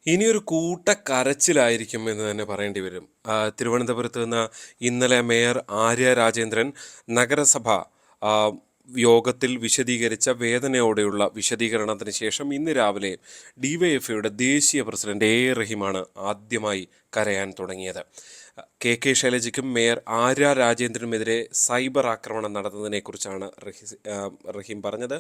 ഇനിയൊരു കൂട്ടക്കരച്ചിലായിരിക്കും എന്ന് തന്നെ പറയേണ്ടി വരും. തിരുവനന്തപുരത്ത് നിന്ന് ഇന്നലെ മേയർ ആര്യ രാജേന്ദ്രൻ നഗരസഭ ആ, യോഗത്തിൽ വിശദീകരിച്ച വേദനയോടെയുള്ള വിശദീകരണത്തിന് ശേഷം ഇന്ന് രാവിലെ ഡിവൈഎഫ്ഐയുടെ ദേശീയ പ്രസിഡന്റ് റഹീമാണ് ആദ്യമായി കരയാൻ തുടങ്ങിയത്. കെ ശൈലജയ്ക്കും മേയർ ആര്യ രാജേന്ദ്രനുമെതിരെ സൈബർ ആക്രമണം നടന്നതിനെക്കുറിച്ചാണ് റഹീം പറഞ്ഞത്.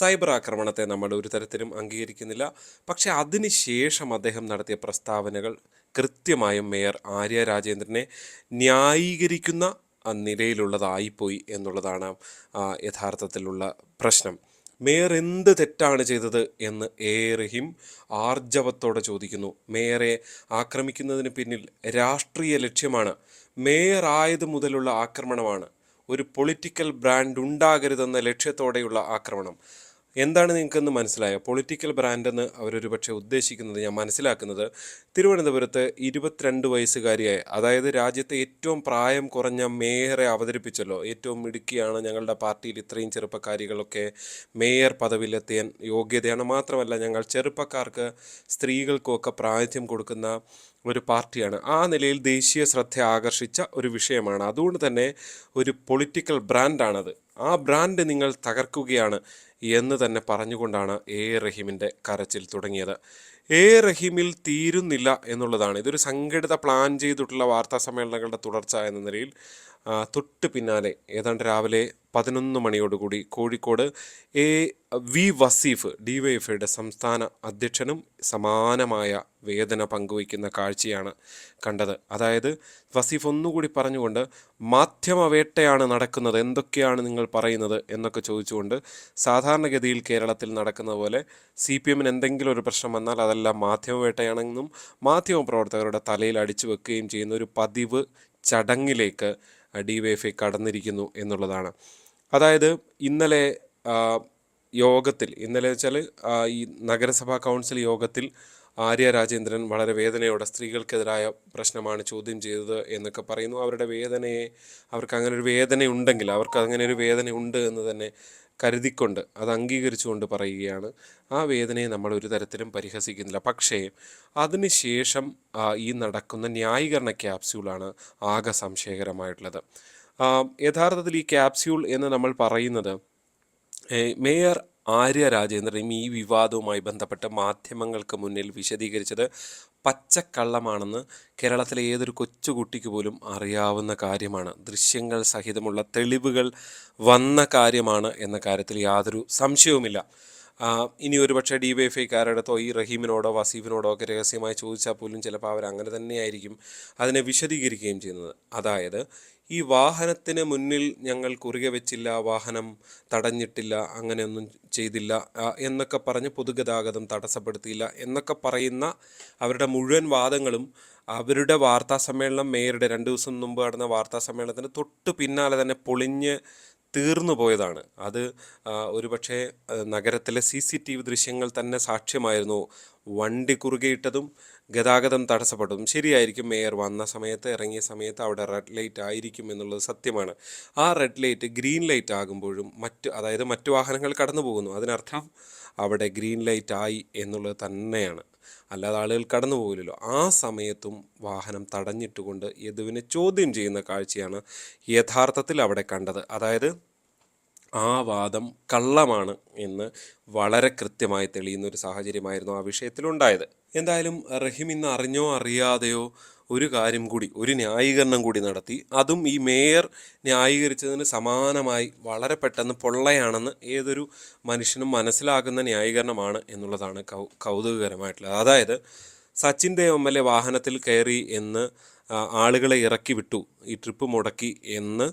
സൈബർ ആക്രമണത്തെ നമ്മൾ ഒരു തരത്തിലും അംഗീകരിക്കുന്നില്ല. പക്ഷേ അതിനുശേഷം അദ്ദേഹം നടത്തിയ പ്രസ്താവനകൾ കൃത്യമായും മേയർ ആര്യ രാജേന്ദ്രനെ ന്യായീകരിക്കുന്ന നിലയിലുള്ളതായിപ്പോയി എന്നുള്ളതാണ് യഥാർത്ഥത്തിലുള്ള പ്രശ്നം. മേയർ എന്ത് തെറ്റാണ് ചെയ്തത് എന്ന് റഹീം ആർജവത്തോടെ ചോദിക്കുന്നു. മേയറെ ആക്രമിക്കുന്നതിന് പിന്നിൽ രാഷ്ട്രീയ ലക്ഷ്യമാണ്. മേയർ ആയത് മുതലുള്ള ആക്രമണമാണ്. ഒരു പൊളിറ്റിക്കൽ ബ്രാൻഡ് ഉണ്ടാകരുതെന്ന ലക്ഷ്യത്തോടെയുള്ള ആക്രമണം. എന്താണ് നിങ്ങൾക്കെന്ന് മനസ്സിലായോ? പൊളിറ്റിക്കൽ ബ്രാൻഡെന്ന് അവരൊരു പക്ഷേ ഉദ്ദേശിക്കുന്നത്, ഞാൻ മനസ്സിലാക്കുന്നത്, തിരുവനന്തപുരത്ത് 22 വയസ്സുകാരിയായ, അതായത് രാജ്യത്തെ ഏറ്റവും പ്രായം കുറഞ്ഞ മേയറെ അവതരിപ്പിച്ചല്ലോ. ഏറ്റവും മിടുക്കിയാണ്, ഞങ്ങളുടെ പാർട്ടിയിൽ ഇത്രയും ചെറുപ്പക്കാരികളൊക്കെ മേയർ പദവിയിലെത്തിയാൻ യോഗ്യതയാണ്, മാത്രമല്ല ഞങ്ങൾ ചെറുപ്പക്കാർക്ക് സ്ത്രീകൾക്കുമൊക്കെ പ്രാതിനിധ്യം കൊടുക്കുന്ന ഒരു പാർട്ടിയാണ്. ആ നിലയിൽ ദേശീയ ശ്രദ്ധ ആകർഷിച്ച ഒരു വിഷയമാണ്. അതുകൊണ്ട് തന്നെ ഒരു പൊളിറ്റിക്കൽ ബ്രാൻഡാണത്. ആ ബ്രാൻഡ് നിങ്ങൾ തകർക്കുകയാണ് എന്ന് തന്നെ പറഞ്ഞുകൊണ്ടാണ് റഹീമിൻ്റെ കരച്ചിൽ തുടങ്ങിയത്. റഹീമിൽ തീരുന്നില്ല എന്നുള്ളതാണ്. ഇതൊരു സംഘടിത പ്ലാൻ ചെയ്തിട്ടുള്ള വാർത്താ സമ്മേളനങ്ങളുടെ തുടർച്ച എന്ന നിലയിൽ തൊട്ട് പിന്നാലെ ഏതാണ്ട് രാവിലെ 11 മണിയോടുകൂടി കോഴിക്കോട് വസീഫ് ഡിവൈഎഫ്ഐയുടെ സംസ്ഥാന അധ്യക്ഷനും സമാനമായ വേദന പങ്കുവയ്ക്കുന്ന കാഴ്ചയാണ് കണ്ടത്. അതായത് വസീഫ് ഒന്നുകൂടി പറഞ്ഞുകൊണ്ട്, മാധ്യമവേട്ടയാണ് നടക്കുന്നത്, എന്തൊക്കെയാണ് നിങ്ങൾ പറയുന്നത് എന്നൊക്കെ ചോദിച്ചുകൊണ്ട്, സാധാരണഗതിയിൽ കേരളത്തിൽ നടക്കുന്ന പോലെ CPMന് എന്തെങ്കിലും ഒരു പ്രശ്നം വന്നാൽ അതെല്ലാം മാധ്യമവേട്ടയാണെന്നും മാധ്യമപ്രവർത്തകരുടെ തലയിൽ അടിച്ചു വെക്കുകയും ചെയ്യുന്ന ഒരു പതിവ് ചടങ്ങിലേക്ക് ഡിവൈഎഫ്ഐ കടന്നിരിക്കുന്നു എന്നുള്ളതാണ്. അതായത് ഇന്നലെ ഇന്നലെ വെച്ചാൽ ഈ നഗരസഭാ കൗൺസിൽ യോഗത്തിൽ ആര്യ രാജേന്ദ്രൻ വളരെ വേദനയോടെ സ്ത്രീകൾക്കെതിരായ പ്രശ്നമാണ് ചോദ്യം ചെയ്തത് എന്നൊക്കെ പറയുന്നു. അവരുടെ വേദനയെ, അവർക്ക് അങ്ങനെ ഒരു വേദനയുണ്ടെങ്കിൽ, അവർക്ക് അങ്ങനെ ഒരു വേദനയുണ്ട് എന്ന് തന്നെ കരുതിക്കൊണ്ട്, അത് അംഗീകരിച്ചുകൊണ്ട് പറയുകയാണ്. ആ വേദനയെ നമ്മൾ ഒരു തരത്തിലും പരിഹസിക്കുന്നില്ല. പക്ഷേ അതിനുശേഷം ഈ നടക്കുന്ന ന്യായീകരണ ക്യാപ്സ്യൂളാണ് ആകെ സംശയകരമായിട്ടുള്ളത്. യഥാർത്ഥത്തിൽ ഈ ക്യാപ്സ്യൂൾ എന്ന് നമ്മൾ പറയുന്നത്, മേയർ ആര്യ രാജേന്ദ്രൻ ഈ വിവാദവുമായി ബന്ധപ്പെട്ട് മാധ്യമങ്ങൾക്ക് മുന്നിൽ വിശദീകരിച്ചത് പച്ചക്കള്ളമാണെന്ന് കേരളത്തിലെ ഏതൊരു കൊച്ചുകുട്ടിക്ക് പോലും അറിയാവുന്ന കാര്യമാണ്. ദൃശ്യങ്ങൾ സഹിതമുള്ള തെളിവുകൾ വന്ന കാര്യമാണ് എന്ന കാര്യത്തിൽ യാതൊരു സംശയവുമില്ല. ഇനി ഒരുപക്ഷെ ഡിവൈഎഫ്ഐക്കാരടുത്തോ ഈ റഹീമിനോടോ വസീഫിനോടോ ഒക്കെ രഹസ്യമായി ചോദിച്ചാൽ പോലും ചിലപ്പോൾ അവർ അങ്ങനെ തന്നെയായിരിക്കും അതിനെ വിശദീകരിക്കുകയും ചെയ്യുന്നത്. അതായത്, ഈ വാഹനത്തിന് മുന്നിൽ ഞങ്ങൾ കുറുകെ വെച്ചില്ല, വാഹനം തടഞ്ഞിട്ടില്ല, അങ്ങനെയൊന്നും ചെയ്തില്ല എന്നൊക്കെ പറഞ്ഞ് പൊതുഗതാഗതം തടസ്സപ്പെടുത്തിയില്ല എന്നൊക്കെ പറയുന്ന അവരുടെ മുഴുവൻ വാദങ്ങളും അവരുടെ വാർത്താ സമ്മേളനം, മേയറുടെ 2 ദിവസം മുമ്പ് നടന്ന വാർത്താ സമ്മേളനത്തിന് തൊട്ട് പിന്നാലെ തന്നെ പൊളിഞ്ഞ് തീർന്നു പോയതാണ്. അത് ഒരുപക്ഷെ നഗരത്തിലെ CCTV ദൃശ്യങ്ങൾ തന്നെ സാക്ഷ്യമായിരുന്നു. വണ്ടി കുറുകെയിട്ടതും ഗതാഗതം തടസ്സപ്പെട്ടതും. ശരിയായിരിക്കും, മേയർ വന്ന സമയത്ത്, ഇറങ്ങിയ സമയത്ത് അവിടെ റെഡ് ലൈറ്റ് ആയിരിക്കും എന്നുള്ളത് സത്യമാണ്. ആ റെഡ് ലൈറ്റ് ഗ്രീൻ ലൈറ്റ് ആകുമ്പോഴും അതായത് മറ്റു വാഹനങ്ങൾ കടന്നു പോകുന്നു, അതിനർത്ഥം അവിടെ ഗ്രീൻ ലൈറ്റ് ആയി എന്നുള്ളത് തന്നെയാണ്. അല്ലാതെ ആളുകൾ കടന്നു പോകില്ലല്ലോ. ആ സമയത്തും വാഹനം തടഞ്ഞിട്ടുകൊണ്ട് യദുവിനെ ചോദ്യം ചെയ്യുന്ന കാഴ്ചയാണ് യഥാർത്ഥത്തിൽ അവിടെ കണ്ടത്. അതായത് ആ വാദം കള്ളമാണ് എന്ന് വളരെ കൃത്യമായി തെളിയുന്ന ഒരു സാഹചര്യമായിരുന്നു ആ വിഷയത്തിലുണ്ടായത്. എന്തായാലും റഹീം ഇന്ന് അറിഞ്ഞോ അറിയാതെയോ ഒരു കാര്യം കൂടി, ഒരു ന്യായീകരണം കൂടി നടത്തി. അതും ഈ മേയർ ന്യായീകരിച്ചതിന് സമാനമായി വളരെ പെട്ടെന്ന് പൊള്ളയാണെന്ന് ഏതൊരു മനുഷ്യനും മനസ്സിലാകുന്ന ന്യായീകരണമാണ് എന്നുള്ളതാണ് കൗതുകകരമായിട്ടുള്ളത്. അതായത്, സച്ചിൻ ദേവ് MLA വാഹനത്തിൽ കയറി എന്ന് ആളുകളെ ഇറക്കി വിട്ടു, ഈ ട്രിപ്പ് മുടക്കി എന്ന്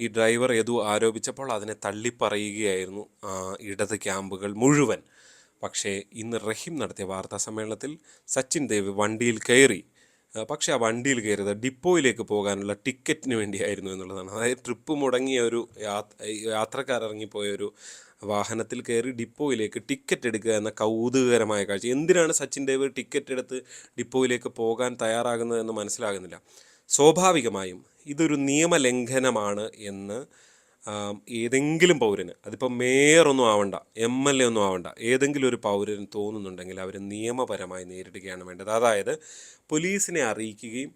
ഈ ഡ്രൈവർ ആരോപിച്ചപ്പോൾ അതിനെ തള്ളിപ്പറയുകയായിരുന്നു ഇടത് ക്യാമ്പുകൾ മുഴുവൻ. പക്ഷേ ഇന്ന് റഹീം നടത്തിയ വാർത്താ സമ്മേളനത്തിൽ സച്ചിൻ ദേവ് വണ്ടിയിൽ കയറി, പക്ഷേ ആ വണ്ടിയിൽ കയറിയത് ഡിപ്പോയിലേക്ക് പോകാനുള്ള ടിക്കറ്റിന് വേണ്ടിയായിരുന്നു എന്നുള്ളതാണ്. അതായത് ട്രിപ്പ് മുടങ്ങിയ ഒരു യാത്രക്കാരിറങ്ങിപ്പോയ ഒരു വാഹനത്തിൽ കയറി ഡിപ്പോയിലേക്ക് ടിക്കറ്റ് എടുക്കുക എന്ന കൗതുകകരമായ കാഴ്ച. എന്തിനാണ് സച്ചിൻ ദേവ് ടിക്കറ്റ് എടുത്ത് ഡിപ്പോയിലേക്ക് പോകാൻ തയ്യാറാകുന്നതെന്ന് മനസ്സിലാകുന്നില്ല. സ്വാഭാവികമായും ഇതൊരു നിയമലംഘനമാണ് എന്ന് ഏതെങ്കിലും പൗരന്, അതിപ്പോൾ മേയറൊന്നും ആവണ്ട, MLA ഒന്നും ആവണ്ട, ഏതെങ്കിലും ഒരു പൗരന് തോന്നുന്നുണ്ടെങ്കിൽ അവർ നിയമപരമായി നേരിടുകയാണ് വേണ്ടത്. അതായത് പോലീസിനെ അറിയിക്കുകയും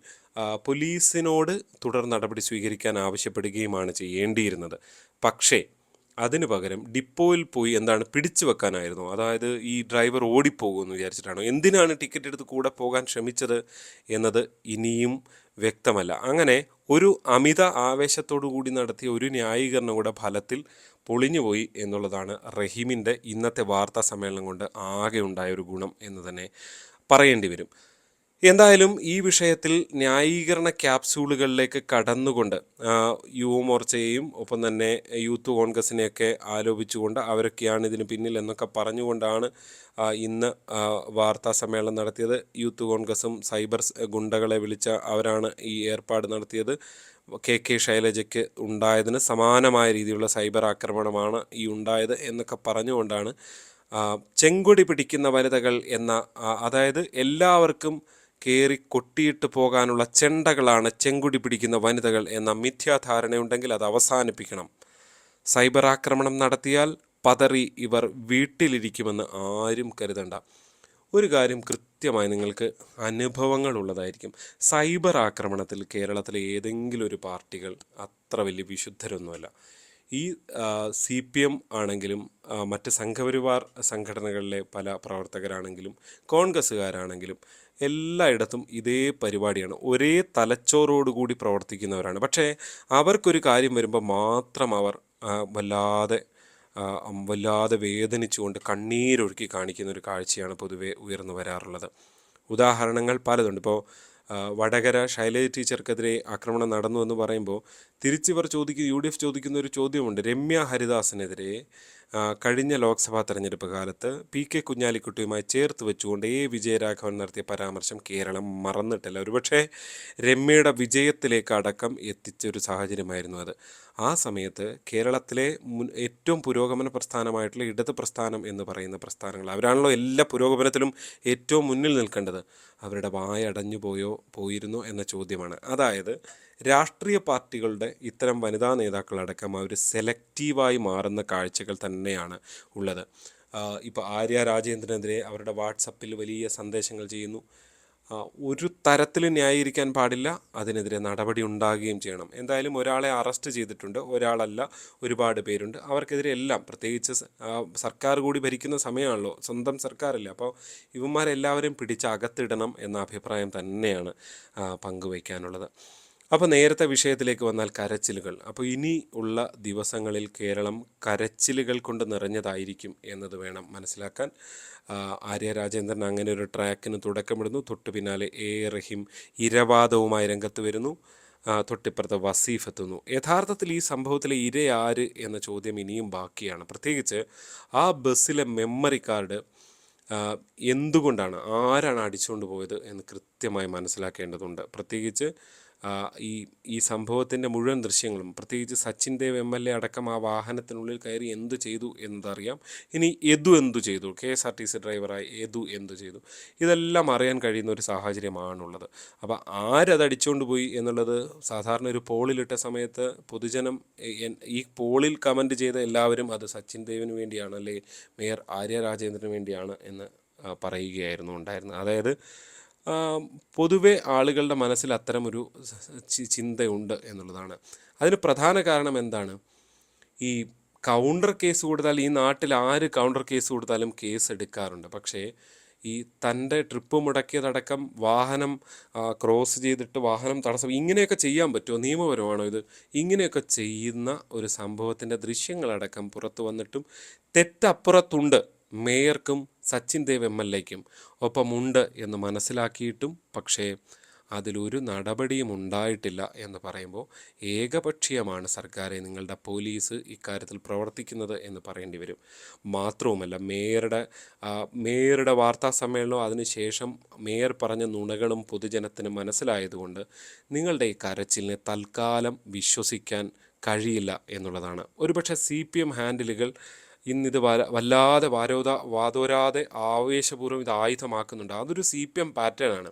പോലീസിനോട് തുടർ നടപടി സ്വീകരിക്കാൻ ആവശ്യപ്പെടുകയുമാണ് ചെയ്യേണ്ടിയിരുന്നത്. പക്ഷേ അതിനു പകരം ഡിപ്പോയിൽ പോയി എന്താണ് പിടിച്ചു വെക്കാനായിരുന്നു. അതായത് ഈ ഡ്രൈവർ ഓടിപ്പോകുമെന്ന് വിചാരിച്ചിട്ടാണോ, എന്തിനാണ് ടിക്കറ്റ് എടുത്ത് കൂടെ പോകാൻ ശ്രമിച്ചത് എന്നത് ഇനിയും വ്യക്തമല്ല. അങ്ങനെ ഒരു അമിത ആവേശത്തോടു കൂടി നടത്തിയ ഒരു ന്യായീകരണം കൂടെ ഫലത്തിൽ പൊളിഞ്ഞുപോയി എന്നുള്ളതാണ് റഹീമിൻ്റെ ഇന്നത്തെ വാർത്താ സമ്മേളനം കൊണ്ട് ആകെ ഉണ്ടായ ഒരു ഗുണം എന്ന് തന്നെ പറയേണ്ടി വരും. എന്തായാലും ഈ വിഷയത്തിൽ ന്യായീകരണ ക്യാപ്സ്യൂളുകളിലേക്ക് കടന്നുകൊണ്ട് യുവമോർച്ചയെയും ഒപ്പം തന്നെ യൂത്ത് കോൺഗ്രസിനെയൊക്കെ ആരോപിച്ചുകൊണ്ട് അവരൊക്കെയാണ് ഇതിന് പിന്നിൽ എന്നൊക്കെ പറഞ്ഞുകൊണ്ടാണ് ഇന്ന് വാർത്താ സമ്മേളനം നടത്തിയത്. യൂത്ത് കോൺഗ്രസും സൈബർ ഗുണ്ടകളെ വിളിച്ച അവരാണ് ഈ ഏർപ്പാട് നടത്തിയത്. KK ശൈലജയ്ക്ക് ഉണ്ടായതിന് സമാനമായ രീതിയിലുള്ള സൈബർ ആക്രമണമാണ് ഈ ഉണ്ടായത് എന്നൊക്കെ പറഞ്ഞുകൊണ്ടാണ് ചെങ്കൊടി പിടിക്കുന്ന വനിതകൾ എന്ന അതായത് എല്ലാവർക്കും കയറി കൊട്ടിയിട്ട് പോകാനുള്ള ചെണ്ടകളാണ് ചെങ്കുടി പിടിക്കുന്ന വനിതകൾ എന്ന മിഥ്യാധാരണയുണ്ടെങ്കിൽ അത് അവസാനിപ്പിക്കണം. സൈബർ ആക്രമണം നടത്തിയാൽ പതറി ഇവർ വീട്ടിലിരിക്കുമെന്ന് ആരും കരുതണ്ട. ഒരു കാര്യം കൃത്യമായി നിങ്ങൾക്ക് അനുഭവങ്ങളുള്ളതായിരിക്കും. സൈബർ ആക്രമണത്തിൽ കേരളത്തിലെ ഏതെങ്കിലും ഒരു പാർട്ടികൾ അത്ര വലിയ വിശുദ്ധരൊന്നുമല്ല. ഈ CPM ആണെങ്കിലും മറ്റ് സംഘപരിവാർ സംഘടനകളിലെ പല പ്രവർത്തകരാണെങ്കിലും കോൺഗ്രസ്സുകാരാണെങ്കിലും എല്ലായിടത്തും ഇതേ പരിപാടിയാണ്. ഒരേ തലച്ചോറോടുകൂടി പ്രവർത്തിക്കുന്നവരാണ്. പക്ഷേ അവർക്കൊരു കാര്യം വരുമ്പോൾ മാത്രം അവർ വല്ലാതെ വേദനിച്ചുകൊണ്ട് കണ്ണീരൊഴുക്കി കാണിക്കുന്ന ഒരു കാഴ്ചയാണ് പൊതുവെ ഉയർന്നു വരാറുള്ളത്. ഉദാഹരണങ്ങൾ പലതുണ്ട്. ഇപ്പോൾ വടകര ശൈലജ ടീച്ചർക്കെതിരെ ആക്രമണം നടന്നു എന്ന് പറയുമ്പോൾ തിരിച്ചിവർ UDF ചോദിക്കുന്ന ഒരു ചോദ്യമുണ്ട്. രമ്യ ഹരിദാസിനെതിരെ കഴിഞ്ഞ ലോക്സഭാ തെരഞ്ഞെടുപ്പ് കാലത്ത് PK കുഞ്ഞാലിക്കുട്ടിയുമായി ചേർത്ത് വെച്ചുകൊണ്ട് വിജയരാഘവൻ നടത്തിയ പരാമർശം കേരളം മറന്നിട്ടില്ല. ഒരുപക്ഷെ രമ്യയുടെ വിജയത്തിലേക്ക് അടക്കം എത്തിച്ചൊരു സാഹചര്യമായിരുന്നു അത്. ആ സമയത്ത് കേരളത്തിലെ ഏറ്റവും പുരോഗമന പ്രസ്ഥാനമായിട്ടുള്ള ഇടത് പ്രസ്ഥാനം എന്ന് പറയുന്ന പ്രസ്ഥാനങ്ങൾ, അവരാണല്ലോ എല്ലാ പുരോഗമനത്തിലും ഏറ്റവും മുന്നിൽ നിൽക്കേണ്ടത്. അവരുടെ വായടഞ്ഞു പോയിരുന്നോ എന്ന ചോദ്യമാണ്. അതായത് രാഷ്ട്രീയ പാർട്ടികളുടെ ഇത്തരം വനിതാ നേതാക്കളടക്കം അവർ സെലക്റ്റീവായി മാറുന്ന കാഴ്ചകൾ തന്നെയാണ് ഉള്ളത്. ഇപ്പോൾ ആര്യ രാജേന്ദ്രനെതിരെ അവരുടെ വാട്സപ്പിൽ വലിയ സന്ദേശങ്ങൾ ചെയ്യുന്നു. ഒരു തരത്തിലും ന്യായീകരിക്കാൻ പാടില്ല. അതിനെതിരെ നടപടി ഉണ്ടാകുകയും ചെയ്യണം. എന്തായാലും ഒരാളെ അറസ്റ്റ് ചെയ്തിട്ടുണ്ട്, ഒരാളല്ല, ഒരുപാട് പേരുണ്ട്. അവർക്കെതിരെ എല്ലാം, പ്രത്യേകിച്ച് സർക്കാർ കൂടി ഭരിക്കുന്ന സമയമാണല്ലോ, സ്വന്തം സർക്കാരല്ല. അപ്പോൾ ഇവന്മാരെല്ലാവരും പിടിച്ച് അകത്തിടണം എന്ന അഭിപ്രായം തന്നെയാണ് പങ്കുവയ്ക്കാനുള്ളത്. അപ്പോൾ നേരത്തെ വിഷയത്തിലേക്ക് വന്നാൽ കരച്ചിലുകൾ. അപ്പോൾ ഇനി ഉള്ള ദിവസങ്ങളിൽ കേരളം കരച്ചിലുകൾ കൊണ്ട് നിറഞ്ഞതായിരിക്കും എന്നത് വേണം മനസ്സിലാക്കാൻ. ആര്യ രാജേന്ദ്രൻ അങ്ങനെ ഒരു ട്രാക്കിന് തുടക്കമിടുന്നു. തൊട്ടു പിന്നാലെ റഹീം ഇരവാദവുമായി രംഗത്ത് വരുന്നു. തൊട്ടിപ്പുറത്ത് വസീഫ് എത്തുന്നു. യഥാർത്ഥത്തിൽ ഈ സംഭവത്തിലെ ഇരയാര് എന്ന ചോദ്യം ഇനിയും ബാക്കിയാണ്. പ്രത്യേകിച്ച് ആ ബസ്സിലെ മെമ്മറി കാർഡ് എന്തുകൊണ്ടാണ്, ആരാണ് അടിച്ചുകൊണ്ട് പോയത് എന്ന് കൃത്യമായി മനസ്സിലാക്കേണ്ടതുണ്ട്. പ്രത്യേകിച്ച് ഈ സംഭവത്തിൻ്റെ മുഴുവൻ ദൃശ്യങ്ങളും, പ്രത്യേകിച്ച് സച്ചിൻ ദേവ് MLA അടക്കം ആ വാഹനത്തിനുള്ളിൽ കയറി എന്തു ചെയ്തു എന്നതറിയാം. ഇനി എന്തു ചെയ്തു, KSRTC ഡ്രൈവറായി എന്തു ചെയ്തു, ഇതെല്ലാം അറിയാൻ കഴിയുന്ന ഒരു സാഹചര്യമാണുള്ളത്. അപ്പോൾ ആരത് അടിച്ചുകൊണ്ട് പോയി എന്നുള്ളത് സാധാരണ ഒരു പോളിലിട്ട സമയത്ത് പൊതുജനം ഈ പോളിൽ കമൻറ്റ് ചെയ്ത എല്ലാവരും അത് സച്ചിൻ ദേവിന് വേണ്ടിയാണ്, അല്ലെങ്കിൽ മേയർ ആര്യ രാജേന്ദ്രന് വേണ്ടിയാണ് എന്ന് പറയുകയായിരുന്നു ഉണ്ടായിരുന്നത്. അതായത് പൊതുവെ ആളുകളുടെ മനസ്സിൽ അത്തരമൊരു ചിന്തയുണ്ട് എന്നുള്ളതാണ്. അതിന് പ്രധാന കാരണം എന്താണ്? ഈ കൗണ്ടർ കേസ് കൊടുത്താൽ, ഈ നാട്ടിൽ ആര് കൗണ്ടർ കേസ് കൊടുത്താലും കേസ് എടുക്കാറുണ്ട്. പക്ഷേ ഈ തൻ്റെ ട്രിപ്പ് മുടക്കിയതടക്കം വാഹനം ക്രോസ് ചെയ്തിട്ട് വാഹനം തടസ്സം, ഇങ്ങനെയൊക്കെ ചെയ്യാൻ പറ്റുമോ? നിയമപരമാണോ ഇത്? ഇങ്ങനെയൊക്കെ ചെയ്യുന്ന ഒരു സംഭവത്തിൻ്റെ ദൃശ്യങ്ങളടക്കം പുറത്തു വന്നിട്ടും തെറ്റപ്പുറത്തുണ്ട്. മേയർക്കും സച്ചിൻ ദേവ് MLAയ്ക്കും ഒപ്പമുണ്ട് എന്ന് മനസ്സിലാക്കിയിട്ടും പക്ഷേ അതിലൊരു നടപടിയും ഉണ്ടായിട്ടില്ല എന്ന് പറയുമ്പോൾ ഏകപക്ഷീയമാണ് സർക്കാരെ, നിങ്ങളുടെ പോലീസ് ഇക്കാര്യത്തിൽ പ്രവർത്തിക്കുന്നത് എന്ന് പറയേണ്ടി വരും. മാത്രവുമല്ല, മേയറുടെ വാർത്താ സമ്മേളനവും അതിനുശേഷം മേയർ പറഞ്ഞ നുണകളും പൊതുജനത്തിന് മനസ്സിലായതുകൊണ്ട് നിങ്ങളുടെ ഈ കരച്ചിലിനെ തൽക്കാലം വിശ്വസിക്കാൻ കഴിയില്ല എന്നുള്ളതാണ്. ഒരുപക്ഷെ CPM ഹാൻഡിലുകൾ ഇന്നിത് വല്ലാതെ വാതോരാതെ ആവേശപൂർവ്വം ഇത് ആയുധമാക്കുന്നുണ്ട്. അതൊരു CPM പാറ്റേൺ ആണ്.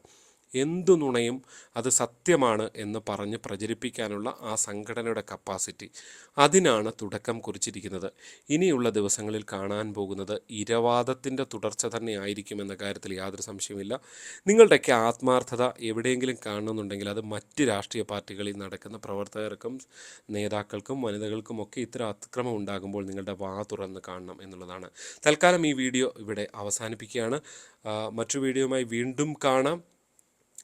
എന്തു നുണയും അത് സത്യമാണ് എന്ന് പറഞ്ഞ് പ്രചരിപ്പിക്കാനുള്ള ആ സംഘടനയുടെ കപ്പാസിറ്റി, അതിനാണ് തുടക്കം കുറിച്ചിരിക്കുന്നത്. ഇനിയുള്ള ദിവസങ്ങളിൽ കാണാൻ പോകുന്നത് ഇരവാദത്തിൻ്റെ തുടർച്ച തന്നെ ആയിരിക്കുമെന്ന കാര്യത്തിൽ യാതൊരു സംശയമില്ല. നിങ്ങളുടെയൊക്കെ ആത്മാർത്ഥത എവിടെയെങ്കിലും കാണുന്നുണ്ടെങ്കിൽ അത് മറ്റ് രാഷ്ട്രീയ പാർട്ടികളിൽ നടക്കുന്ന പ്രവർത്തകർക്കും നേതാക്കൾക്കും വനിതകൾക്കും ഒക്കെ ഇത്തരം അതിക്രമം ഉണ്ടാകുമ്പോൾ നിങ്ങളുടെ വാ തുറന്ന് കാണണം എന്നുള്ളതാണ്. തൽക്കാലം ഈ വീഡിയോ ഇവിടെ അവസാനിപ്പിക്കുകയാണ്. മറ്റു വീഡിയോയുമായി വീണ്ടും കാണാം.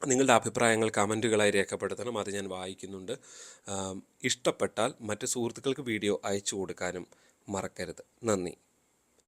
നിങ്ങളുടെ അഭിപ്രായങ്ങൾ കമൻറ്റുകളായി രേഖപ്പെടുത്തണം, അത് ഞാൻ വായിക്കുന്നുണ്ട്. ഇഷ്ടപ്പെട്ടാൽ മറ്റ് സുഹൃത്തുക്കൾക്ക് വീഡിയോ അയച്ചു കൊടുക്കാനും മറക്കരുത്. നന്ദി.